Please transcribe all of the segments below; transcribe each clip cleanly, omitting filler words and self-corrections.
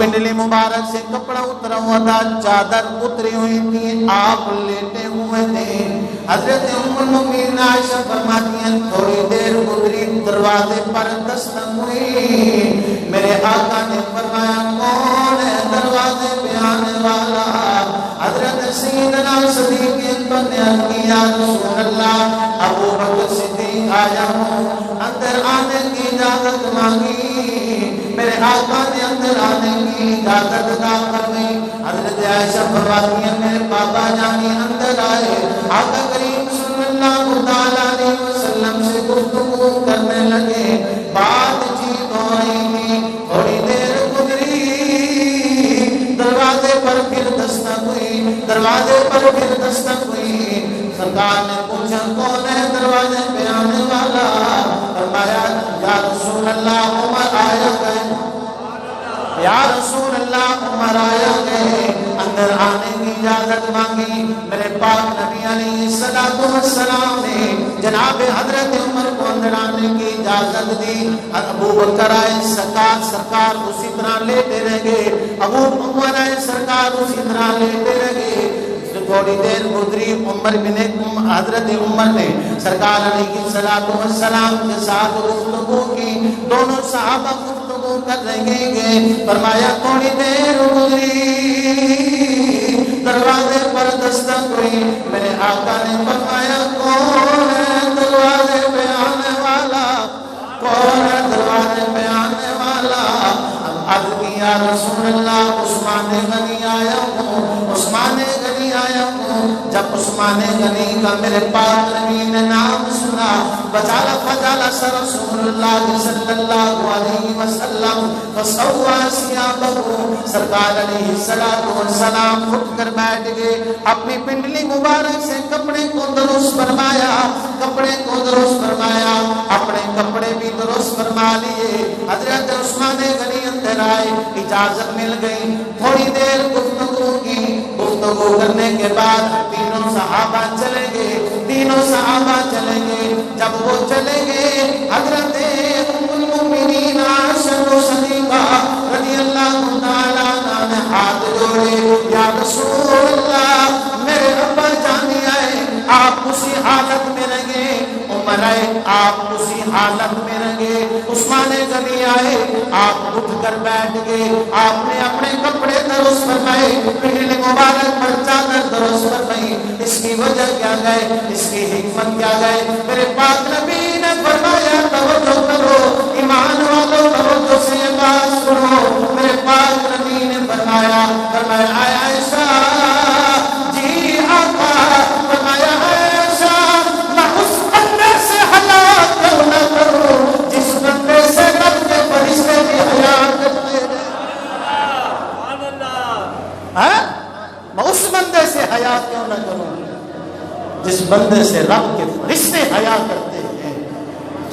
پنڈلی مبارک سے کپڑا اترا ہوا تھا، چادر اتری ہوئی تھی، آپ لیٹے ہوئے تھے۔ حضرت ام المؤمنین عائشہ فرماتی ہیں تھوڑی دیر گزری، دروازے پر دستک ہوئی، میرے آقا نے فرمایا کون ہے دروازے پہ آنے والا؟ حضرت سیدنا صدیق اکبر نے عرض کی یا رسول اللہ ابو بکر صدیق آیا ہوں، اندر آنے کی اجازت مانگی، میرے آقا نے اندر آنے کی اجازت عطا فرمائی۔ حضرت عائشہ فرماتی ہیں میرے پاپا جانی اندر آئے، آقا کریم صلی اللہ علیہ وسلم سے گفتگو کرنے لگے، بات چیت ہو رہی تھی، تھوڑی دیر گزری، دروازے پر پھر دستک ہوئی، دروازے پر پھر دستک ہوئی، سرکار نے پوچھا کون ہے دروازے پہ آنے والا؟ فرمایا یا رسول اللہ عمر آیا گئے، یا رسول اللہ عمر آیا گئے، اندر آنے کی اجازت مانگی۔ میرے پاک نبی علیہ السلام نے جناب حضرت عمر کو اندر آنے کی اجازت دی۔ ابو بکر آئے، سرکار اسی طرح لیتے رہ گئے، ابو عمر آئے، سرکار اسی طرح لیتے رہ گئے۔ تھوڑی دیر گزری، حضرت عمر نے سرکار علیہ السلام کے ساتھ گفتگو کی، دونوں صحابہ گفتگو کر رہے گے، فرمایا تھوڑی دیر گزری، دروازے پر دستک ہوئی، میرے آقا نے فرمایا کون ہے دروازے پہ آنے والا؟ کون ہے دروازے پہ آنے والا؟ عرض کیا رسول اللہ عثمان غنی آیا ہوں، عثمان غنی آیا ہوں۔ جب عثمان غنی کا میرے پاک نبی نے نام سنا، بجالا فجالا سر رسول اللہ صلی اللہ علیہ وسلم فسوا ثیابہ، سرکار علیہ السلام اٹھ کر بیٹھ گئے، اپنی پنڈلی مبارک سے کپڑے کو درست فرمایا، کپڑے کو درست فرمایا، اپنے کپڑے بھی درست فرما لیے۔ حضرت عثمان غنی اندر آئے، اجازت مل گئی، تھوڑی دیر گفتگو کی، گفتگو کرنے کے بعد تینوں صحابہ چلے گئے، تینوں صحابہ چلے گئے۔ جب وہ چلے گئے، حضرت ام المؤمنین عائشہ صدیقہ رضی اللہ تعالیٰ عنہا نے ہاتھ جوڑے، یا رسول اللہ میرے ابا جانی آئے، آپ اسی حالت میں رہے، عمر آئے آپ اسی حالت میں رہے، عثمان غنی آئے آپ اٹھ کر بیٹھ گئے، آپ نے اپنے کپڑے درست فرمائے، پنڈلی مبارک پر چادر درست فرمائی۔ اس کی وجہ کیا گئے، اس کی حکمت کیا گئے؟ میرے پاک نبی نے فرمایا توجہ کرو ایمان والوں، توجہ سے یہ بات سنو۔ میرے پاک نبی نے فرمایا اے عائشہ، جی آقا، فرمایا عائشہ میں اس بندے سے حیا کیوں نہ کروں جس بندے سے رب کے فرشتے بھی حیا کرتے ہیں؟ میں اس بندے سے حیا کیوں نہ کروں جس بندے سے رب کے فرشتے حیا کرتے ہیں۔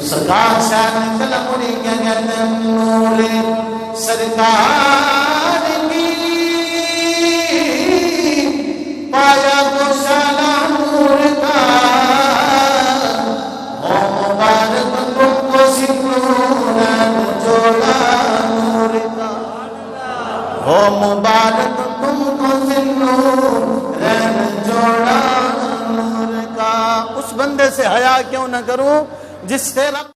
سرکار شاہ نے قلم اڑی کیا کہتے ہیں نور سرکار کی پایا گوشالہ نور کا، ہو مبارک تم کو سنور جوڑا نور کا، ہو مبارک تم کو سنور جوڑا نور کا۔ اس بندے سے حیا کیوں نہ کروں جس سے رب